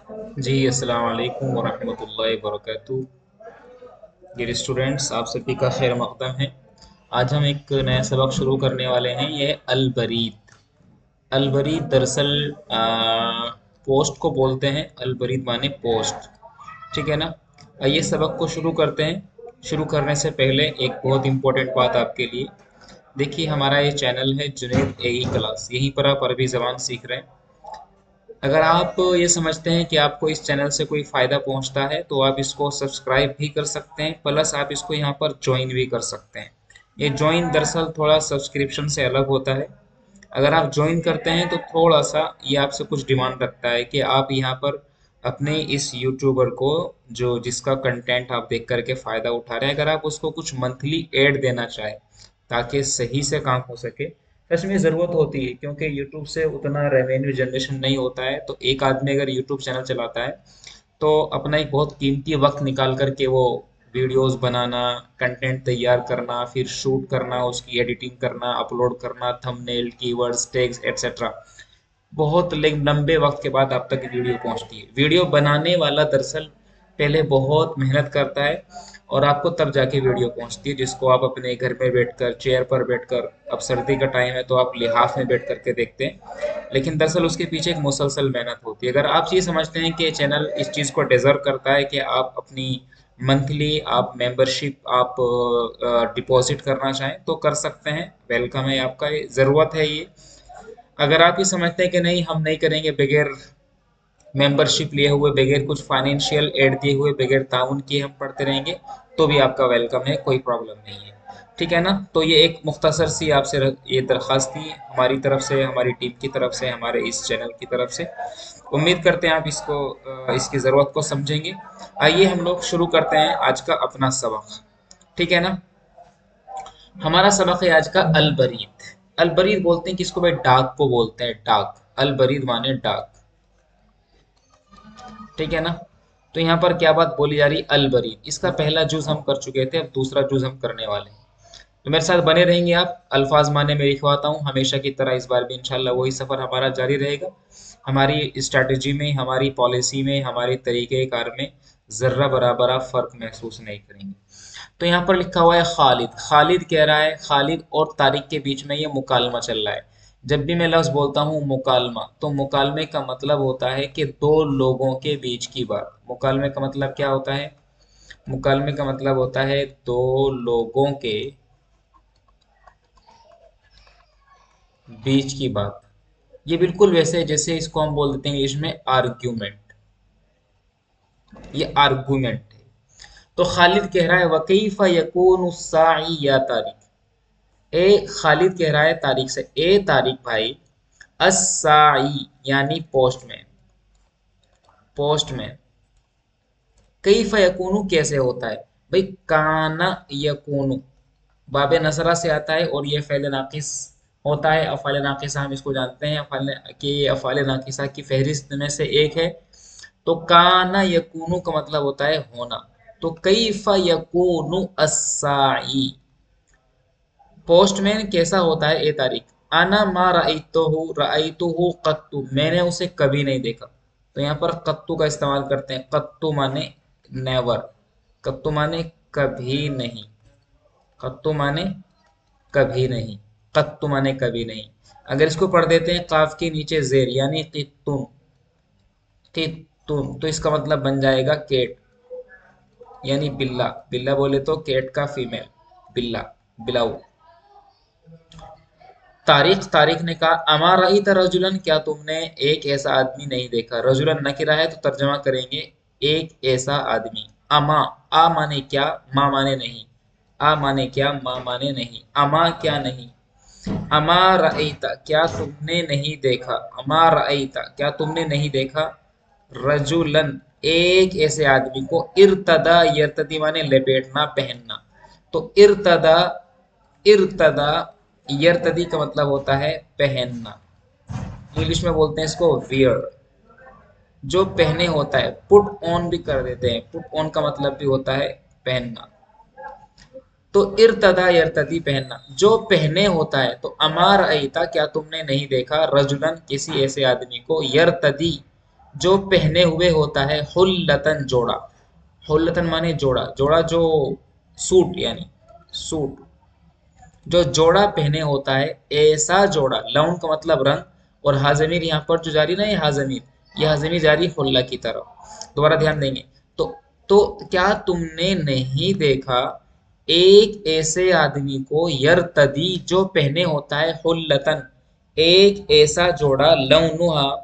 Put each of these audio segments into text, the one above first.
जी अस्सलाम वालेकुम वरहमतुल्लाहि वबरकातुहू। डियर स्टूडेंट्स, आप सभी का खैर मकदम है। आज हम एक नया सबक शुरू करने वाले हैं। ये अलबरीद। अलबरीद दरअसल पोस्ट को बोलते हैं। अलबरीद माने पोस्ट। ठीक है ना। आइए सबक को शुरू करते हैं। शुरू करने से पहले एक बहुत इंपॉर्टेंट बात आपके लिए। देखिए, हमारा ये चैनल है जुनैद एई क्लास। यहीं पर आप अरबी ज़बान सीख रहे हैं। अगर आप ये समझते हैं कि आपको इस चैनल से कोई फ़ायदा पहुंचता है तो आप इसको सब्सक्राइब भी कर सकते हैं, प्लस आप इसको यहाँ पर ज्वाइन भी कर सकते हैं। ये ज्वाइन दरअसल थोड़ा सब्सक्रिप्शन से अलग होता है। अगर आप ज्वाइन करते हैं तो थोड़ा सा ये आपसे कुछ डिमांड रखता है कि आप यहाँ पर अपने इस यूट्यूबर को, जो जिसका कंटेंट आप देख करके फ़ायदा उठा रहे हैं, अगर आप उसको कुछ मंथली एड देना चाहें ताकि सही से काम हो सके। सच में ज़रूरत होती है, क्योंकि यूट्यूब से उतना रेवेन्यू जनरेशन नहीं होता है। तो एक आदमी अगर यूट्यूब चैनल चलाता है तो अपना एक बहुत कीमती वक्त निकाल करके वो वीडियोस बनाना, कंटेंट तैयार करना, फिर शूट करना, उसकी एडिटिंग करना, अपलोड करना, थंबनेल, कीवर्ड्स, टैग्स एटसेट्रा, बहुत लंबे वक्त के बाद आप तक वीडियो पहुंचती है। वीडियो बनाने वाला दरअसल पहले बहुत मेहनत करता है और आपको तब जाके वीडियो पहुंचती है, जिसको आप अपने घर में बैठकर, चेयर पर बैठकर, अब सर्दी का टाइम है तो आप लिहाफ में बैठ करके देखते हैं, लेकिन दरअसल उसके पीछे एक मुसलसल मेहनत होती है। अगर आप ये समझते हैं कि चैनल इस चीज़ को डिजर्व करता है कि आप अपनी मंथली आप मेंबरशिप आप डिपॉजिट करना चाहें तो कर सकते हैं। वेलकम है आपका, ये ज़रूरत है ये। अगर आप ये समझते हैं कि नहीं, हम नहीं करेंगे बगैर मेंबरशिप लिए हुए, बगैर कुछ फाइनेंशियल एड दिए हुए, बगैर ताउन किए हम पढ़ते रहेंगे, तो भी आपका वेलकम है, कोई प्रॉब्लम नहीं है। ठीक है ना। तो ये एक मुख्तसर सी आपसे ये दरख्वास्त थी हमारी तरफ से, हमारी टीम की तरफ से, हमारे इस चैनल की तरफ से। उम्मीद करते हैं आप इसको इसकी ज़रूरत को समझेंगे। आइए हम लोग शुरू करते हैं आज का अपना सबक। ठीक है ना। हमारा सबक है आज का अलबरीद। अलबरीद बोलते हैं किसको भाई? डाक को बोलते हैं, डाक। अलबरीद माने डाक। ठीक है ना। तो यहाँ पर क्या बात बोली जा रही? अलबरीद। इसका पहला जुज हम कर चुके थे, अब दूसरा जुज हम करने वाले हैं। तो मेरे साथ बने रहेंगे आप। अल्फाज माने में लिखवाता हूँ हमेशा की तरह, इस बार भी इंशाल्लाह वही सफ़र हमारा जारी रहेगा। हमारी स्ट्रैटेजी में, हमारी पॉलिसी में, हमारे तरीके कार में ज़र्रा बराबर आप फ़र्क महसूस नहीं करेंगे। तो यहाँ पर लिखा हुआ है खालिद। खालिद कह रहा है, खालिद और तारिक के बीच में ये मुकालमा चल रहा है। जब भी मैं लफ्ज़ बोलता हूँ मुकालमा, तो मुकालमे का मतलब होता है कि दो लोगों के बीच की बात। मुकालमे का मतलब क्या होता है? मुकालमे का मतलब होता है दो लोगों के बीच की बात। ये बिल्कुल वैसे है जैसे इसको हम बोल देते हैं इंग्लिश में आर्ग्यूमेंट। ये आर्गुमेंट है। तो खालिद कह रहा है वकैफ यकून साई या तारिक। ए खालिद कह रहा है तारिक से, ए तारिक भाई, अस्साई यानी पोस्टमैन। पोस्टमैन कैफ यकूनु कैसे होता है भाई? काना यकूनु बाबे नसरा से आता है और ये फ़ेल नाकिस होता है। अफ़ाल नाकिसा हम इसको जानते हैं, अफ़ाल कि ये अफ़ाल नाकिसा की फहरिस्त में से एक है। तो काना यकूनु का मतलब होता है होना। तो कैफ यकूनु अस्साई, पोस्टमैन कैसा होता है? ए तारीख, आना मा रअयतुहु कत्तु, मैंने उसे कभी नहीं देखा। तो यहाँ पर कत्तु का इस्तेमाल करते हैं। कत्तु माने नेवर, कत्तु माने कभी नहीं, कत्तु माने कभी नहीं, कत्तु माने कभी नहीं। अगर इसको पढ़ देते हैं काफ के नीचे जेर यानी कित्तुन, कित्तुन, तो इसका मतलब बन जाएगा केट यानी बिल्ला। बिल्ला बोले तो केट का फीमेल, बिल्ला, बिलाऊ। तारिक, तारिक ने कहा अमा रईत रजुलन, क्या तुमने एक ऐसा आदमी नहीं देखा? रजुलन नकिरा है तो तर्जमा करेंगे एक ऐसा आदमी। अमा, आ माने क्या, मा माने नहीं। आ माने क्या, मा माने नहीं। अमा क्या नहीं। अमा रईता क्या तुमने नहीं देखा। अमा रईता क्या तुमने नहीं देखा। रजुलन एक ऐसे आदमी को। इर्तदा, यर्तदी माने लपेटना, पहनना। तो इर्तदा, इर्तदा यर्तदी का मतलब होता है पहनना। इंग्लिश में बोलते हैं इसको वियर। जो पहने होता है, पुट ऑन भी कर देते हैं। पुट ऑन का मतलब भी होता है पहनना। तो इर्तदा यर्तदी पहनना, जो पहने होता है। तो अमार अईता क्या तुमने नहीं देखा रजुलन किसी ऐसे आदमी को, यर्तदी जो पहने हुए होता है, हुल्लतन जोड़ा, हुल्लतन माने जोड़ा, जोड़ा जो सूट यानी सूट, जो जोड़ा पहने होता है, ऐसा जोड़ा, लाउन का मतलब रंग, और हाजमीर यहाँ पर जो जारी ना, ये हाजमीर, ये हाजमीर जारी हुल्ला की तरफ, दोबारा ध्यान देंगे। तो तो क्या तुमने नहीं देखा एक ऐसे आदमी को, यरतदी जो पहने होता है, हुल्लतन एक ऐसा जोड़ा, लौनुहा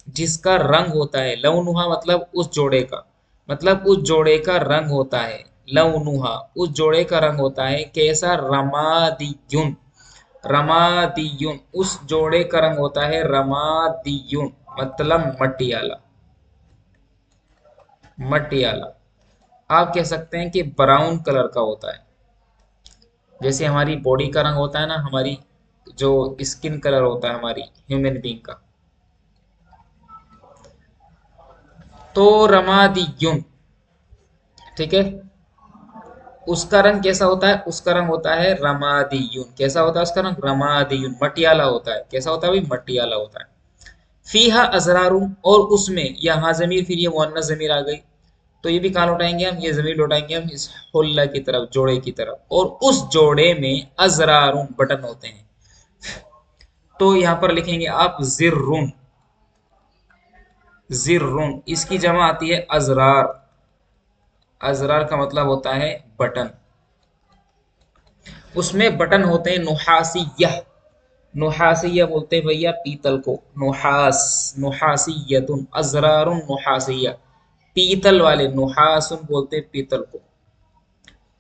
जिसका रंग होता है, लौनुहा मतलब उस जोड़े का, मतलब उस जोड़े का रंग होता है, लौनुहा उस जोड़े का रंग होता है कैसा, रमादियुन, रमादियुन उस जोड़े का रंग होता है रमादियुन, मतलब मटियाला, मटियाला। आप कह सकते हैं कि ब्राउन कलर का होता है, जैसे हमारी बॉडी का रंग होता है ना, हमारी जो स्किन कलर होता है हमारी ह्यूमन बीइंग का। तो रमादियुन, ठीक है, उसका रंग कैसा होता है, उसका रंग होता है रमादियुन, कैसा होता है उसका रंग, रमादियुन, मटियाला होता है, कैसा होता है भाई, मटियाला होता है। फीहा अजरारुन, और उसमें, यहाँ जमीर, फिर ये मुअन्नस जमीर आ गई, तो ये भी कहाँ लौटाएंगे हम, ये जमीर लौटाएंगे हम इस हुल्ला की तरफ, जोड़े की तरफ, और उस जोड़े में अजरारुन बटन होते हैं। तो यहाँ पर लिखेंगे आप जिर्रुन, जिर्रुन इसकी जमा आती है अजरार, अजरार का मतलब होता है बटन, उसमें बटन होते हैं नुहासिया, नुहासिया बोलते हैं भैया पीतल को, नुहास, नुहासियतुन, अजरारुन नुहासिया, पीतल वाले, नुहासुन बोलते हैं पीतल को,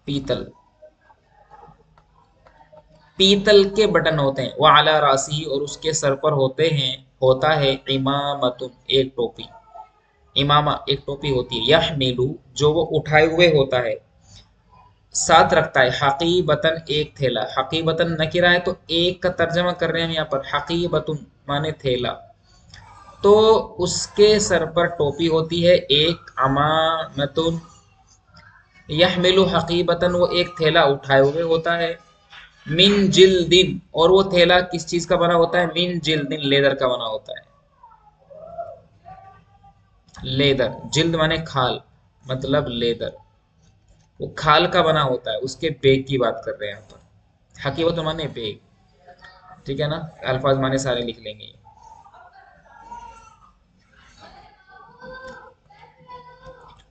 पीतल, पीतल के बटन होते हैं, वह अला रासी, और उसके सर पर होते हैं, होता है इमामतुन एक टोपी, इमामा एक टोपी होती है, यहमिलु जो वो उठाए हुए होता है, साथ रखता है, हकीबतन एक थैला, हकीबतन नकिरा है तो एक का तर्जमा कर रहे हैं हम यहाँ पर, हकीबतुन माने थैला, तो उसके सर पर टोपी होती है एक, अमामतुन, यहमिलु हकीबतन वो एक थैला उठाए हुए होता है, मिन जिल्दिन, और वो थैला किस चीज का बना होता है, मिन जिल्दिन लेदर का बना होता है, लेदर, जिल्द माने खाल, मतलब लेदर, वो खाल का बना होता है, उसके बेग की बात कर रहे हैं यहाँ पर, हकीबत माने बेग, ठीक है ना, अल्फाज माने सारे लिख लेंगे।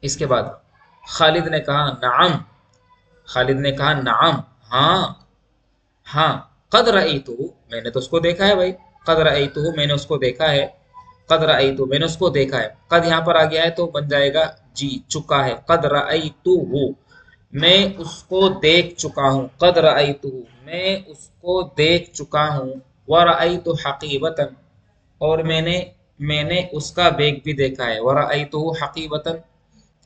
इसके बाद खालिद ने कहा नाम, खालिद ने कहा नाम, हाँ, हाँ, कद रअयतुहु मैंने तो उसको देखा है भाई, कद रअयतुहु मैंने उसको देखा है, कद रअयतु मैंने उसको देखा है, कद यहाँ पर आ गया है तो बन जाएगा जी चुका है, कद रअयतुहु मैं उसको देख चुका हूँ, कद रअयतुहु मैं उसको देख चुका हूँ, व रअयतु हकीबतन, और मैंने उसका बेग भी देखा है, व रअयतुहु हकीबतन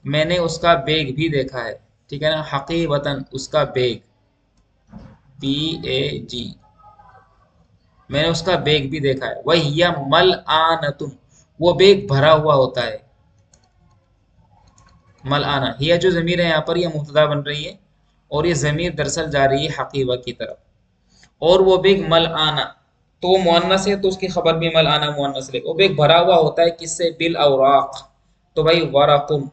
मैंने उसका बेग भी देखा है, ठीक है ना, हकीबतन उसका बेग, BAG, मैंने उसका बेग भी देखा है, वही मल आनतुन वो बेग भरा हुआ होता है, मल आना, हिया जो जमीर है यहाँ पर यह मुब्तदा बन रही है, और ये जमीर दरअसल जा रही है हकीबा की तरफ, और वो बेग मल आना, तो वो मुअन्नस है तो उसकी खबर भी मल आना मुअन्नस ले, वो बेग भरा हुआ होता है किससे, बिल औराक, तो भाई वरकुन,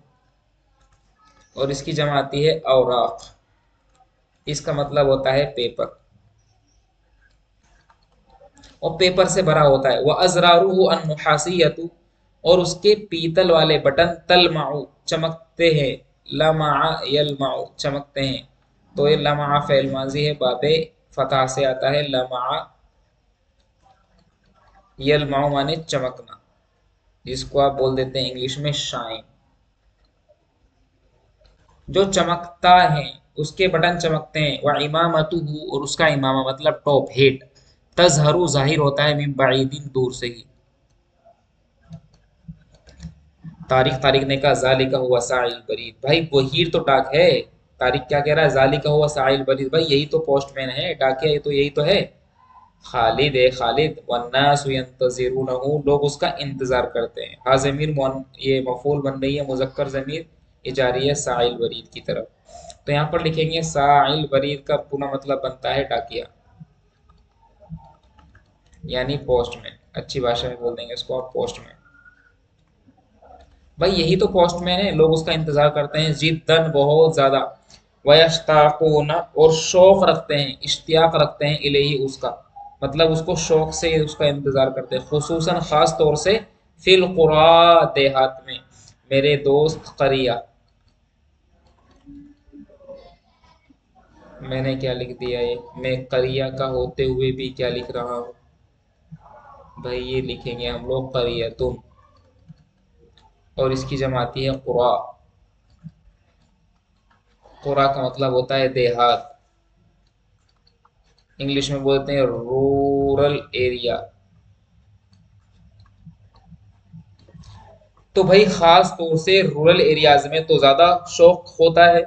और इसकी जमा आती है औराक, इसका मतलब होता है पेपर, और पेपर से भरा होता है, वह अजरारूहु अन्नुहासियतु, और उसके पीतल वाले बटन, तलमाउ चमकते हैं, लमा यलमाउ चमकते हैं, तो ये लमा फेल माजी है, बाबे फतह से आता है, लमा यलमाउ माने चमकना, जिसको आप बोल देते हैं इंग्लिश में शाइन, जो चमकता है उसके बटन चमकते हैं, वह इमामतुहु और उसका इमामा मतलब टॉप हेड, तजहरू जाहिर होता है, मिन बाइदिन दूर से ही, तारिक, तारिक ने कहा जालिका हुआ साइल बरीद, भाई वही तो डाक है, तारिक क्या कह रहा है, जालिका हुआ साइल बरीद, भाई यही तो पोस्टमैन है, डाकिया ये तो यही तो है, खालिद है खालिद, वन्नासु यंतज़िरूनहु लोग उसका इंतजार करते हैं, हा ज़मीर ये मफूल बन रही है, मुज़क्कर ज़मीर ये जा रही है साइल बरीद की तरफ, तो यहाँ पर लिखेंगे साइल बरीद का पूरा मतलब बनता है डाकिया, यानी पोस्टमैन, अच्छी भाषा में बोल देंगे इसको आप पोस्टमैन। भाई यही तो पोस्टमैन है, लोग उसका इंतजार करते हैं जिद्दन, बहुत ज्यादा। वयश्ताकूना, और शौक रखते हैं, इश्तियाक रखते हैं, इलेही, उसका, मतलब उसको शौक से उसका इंतजार करते हैं, खुसूसन खास तौर से, फिल कुरा, देहात में, मेरे दोस्त करिया। मैंने क्या लिख दिया ये, मैं करिया का होते हुए भी क्या लिख रहा हूँ। भाई ये लिखेंगे हम लोग करिया तुम, और इसकी जमाती है कुरा। कुरा का मतलब होता है देहात, इंग्लिश में बोलते हैं रूरल एरिया। तो भाई खास तौर से रूरल एरियाज में तो ज्यादा शौक होता है।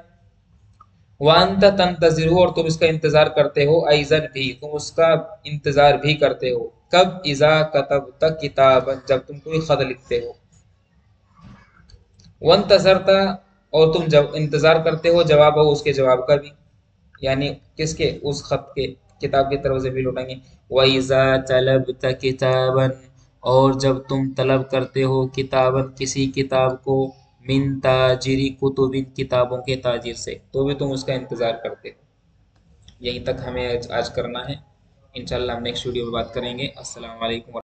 वांत तंतजिरु, और तुम इसका इंतजार करते हो, ऐजन भी, तुम उसका इंतजार भी करते हो, कब, इजा कतब तक किताबन, जब तुम कोई खत लिखते हो। वन तजरता, और तुम जब इंतजार करते हो, जवाब हो उसके जवाब का भी, यानी किसके, उस खत के, किताब की तरफ से भी लौटाएंगे। वैजा तलब तक किताबन, और जब तुम तलब करते हो किताबन, किसी किताब को, मिन ताजिरी कुतुबिन, किताबों के ताजिर से, तो भी तुम उसका इंतजार करते हो। यहीं तक हमें आज करना है। इंशाल्लाह हम नेक्स्ट वीडियो में बात करेंगे। अस्सलाम वालेकुम।